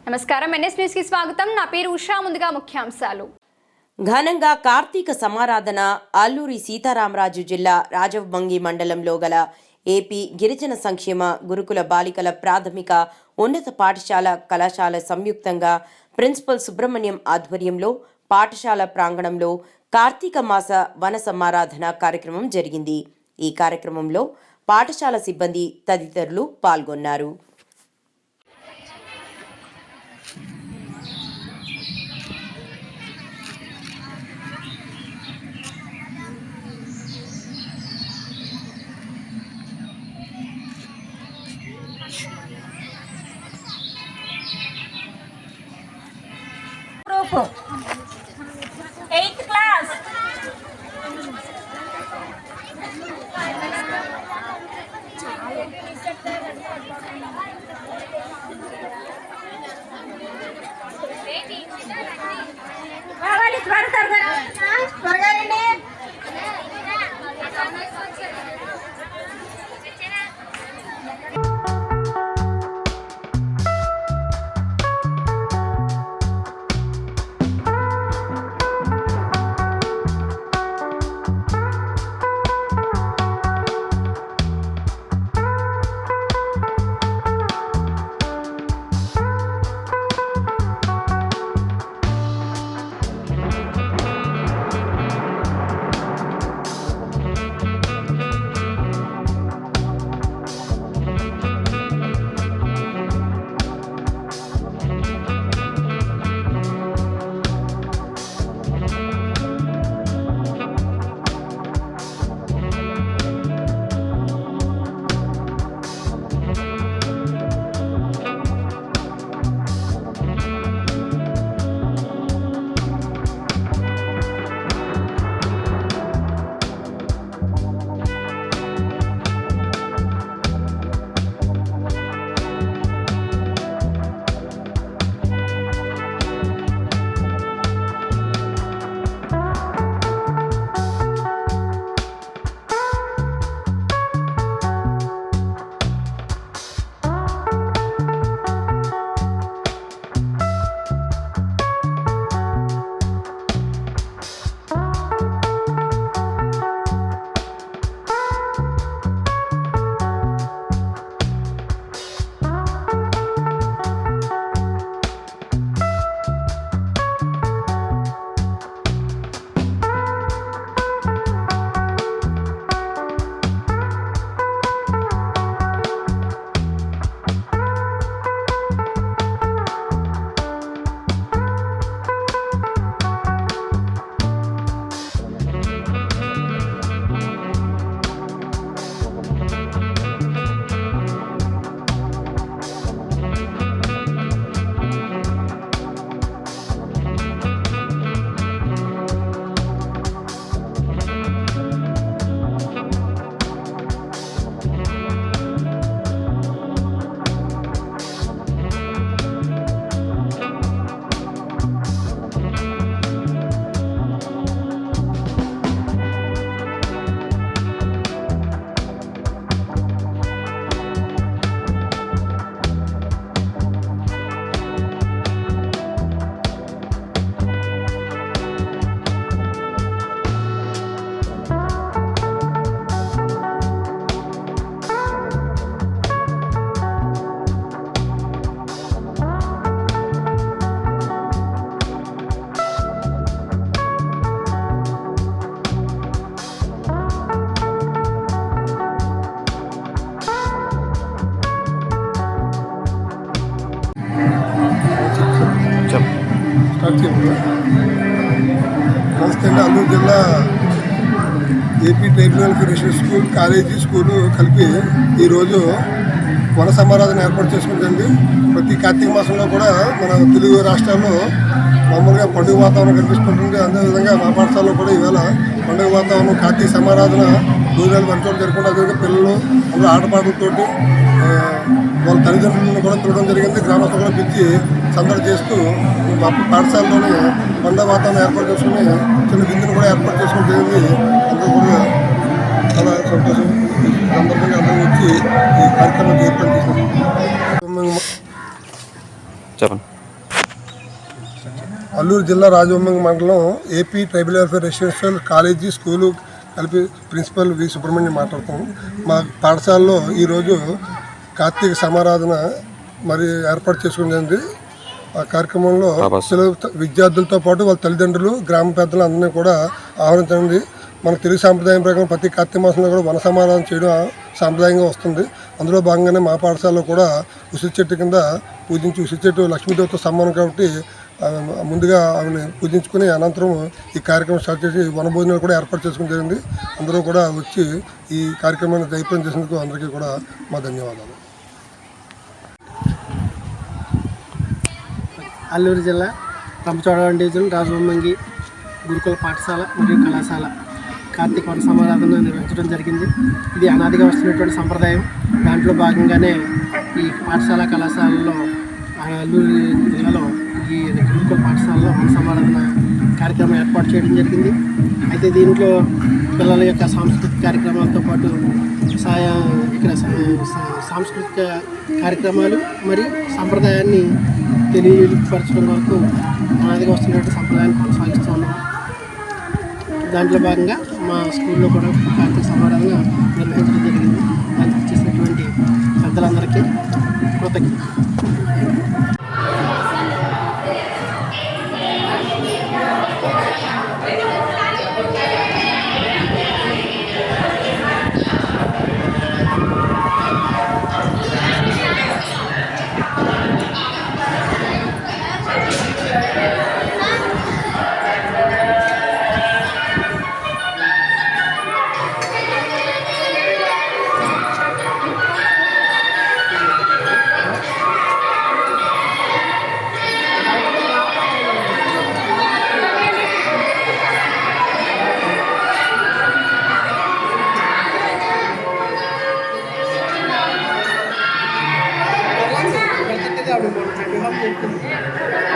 నమస్కారం NS news కి స్వాగతం. నా పేరు ఉషా. ముందుగా ముఖ్యాంశాలు. ఘనంగా కార్తీక సమారాధన అల్లూరి సీతారామరాజు జిల్లా రాజవంగి మండలంలో గల ఏపీ గిరిజన సంక్షేమ గురుకుల బాలికల ప్రాథమిక ఉన్నత పాఠశాల కళాశాల సంయుక్తంగా ప్రిన్సిపల్ సుబ్రహ్మణ్యం ఆధ్వర్యంలో పాఠశాల ప్రాంగణంలో కార్తీక మాస వన సమారాధన కార్యక్రమం జరిగింది. ఈ కార్యక్రమంలో పాఠశాల సిబ్బంది తదితరులు పాల్గొన్నారు. Eighth class. రావాలి త్వరగా త్వరగా రండి. నమస్తే అండి. అల్లూరు జిల్లా AP tribal welfare school college school కలిపి ఈరోజు వన సమారాధన ఏర్పాటు చేసుకుంటుంది. ప్రతి కార్తీక మాసంలో కూడా మన తెలుగు రాష్ట్రాల్లో మామూలుగా పండుగ వాతావరణం కనిపిస్తుంటుంది. అదేవిధంగా మా పాఠశాలలో కూడా ఈవేళ పండుగ వాతావరణం కార్తీక సమారాధన రోజులు వంటలు జరగకుండా అదేవిధంగా పిల్లలు అందరూ ఆటపాటలతోటి వాళ్ళ తల్లిదండ్రులను కూడా పిలవడం జరిగింది. గ్రామస్తులు కూడా పిలిచి సందడి చేస్తూ మా పాఠశాలలోనే పండుగ వాతావరణం ఏర్పాటు చేసుకుని చిన్న విందును కూడా ఏర్పాటు చేసుకోవడం జరిగింది. అందరూ కూడా చాలా సంతోషం. సందర్భంగా అందరూ వచ్చి ఈ కార్యక్రమాన్ని ఏర్పాటు చేశారు. చెప్పండి. అల్లూరు జిల్లా రాజవొమ్మంగి మండలం AP tribal welfare residential college school కలిపి ప్రిన్సిపల్ వి సుబ్రహ్మణ్యం మాట్లాడుతాం. మా పాఠశాలలో ఈరోజు కార్తీక సమారాధన మరి ఏర్పాటు చేసుకునేది. ఆ కార్యక్రమంలో విద్యార్థులతో పాటు వాళ్ళ తల్లిదండ్రులు, గ్రామ పెద్దలు అందరినీ కూడా ఆహ్వానించండి. మన తెలుగు సాంప్రదాయం ప్రకారం ప్రతి కార్తీక మాసంలో కూడా వన సమారాధన చేయడం సాంప్రదాయంగా వస్తుంది. అందులో భాగంగానే మా పాఠశాలలో కూడా ఉసిరి చెట్టు కింద పూజించి, ఉసిరి చెట్టు లక్ష్మీదేవితో సమానం కాబట్టి ముందుగా ఆమెను పూజించుకుని అనంతరం ఈ కార్యక్రమం స్టార్ట్ చేసి వనభోజనాలు కూడా ఏర్పాటు చేసుకోవడం జరిగింది. అందరూ కూడా వచ్చి ఈ కార్యక్రమాన్ని జయప్రదం చేసినందుకు అందరికీ కూడా మా ధన్యవాదాలు. అల్లూరు జిల్లా రంపచోడవరం డివిజన్ రాజవొమ్మంగి గురుకుల పాఠశాల మరియు కళాశాల కార్తీక వన సమారాధన నిర్వహించడం జరిగింది. ఇది అనాదిగా వస్తున్నటువంటి సంప్రదాయం. దాంట్లో భాగంగానే ఈ పాఠశాల కళాశాలలో అల్లూరు జిల్లాలో ఈ గురుకుల పాఠశాలలో వన సమారాధన కార్యక్రమం ఏర్పాటు చేయడం జరిగింది. అయితే దీంట్లో పిల్లల యొక్క సాంస్కృతిక కార్యక్రమాలతో పాటు ఇక్కడ సాంస్కృతిక కార్యక్రమాలు మరియు సంప్రదాయాన్ని తెలియపరచడం వరకు అనాదిగా వస్తున్నటువంటి సంప్రదాయాన్ని కొనసాగిస్తూ ఉన్నాం. దాంట్లో భాగంగా మా స్కూల్లో కూడా కార్తీక సమారాధన నిర్వహించడం జరిగింది. దానికి చేసినటువంటి పెద్దలందరికీ కృతజ్ఞతలు. Happy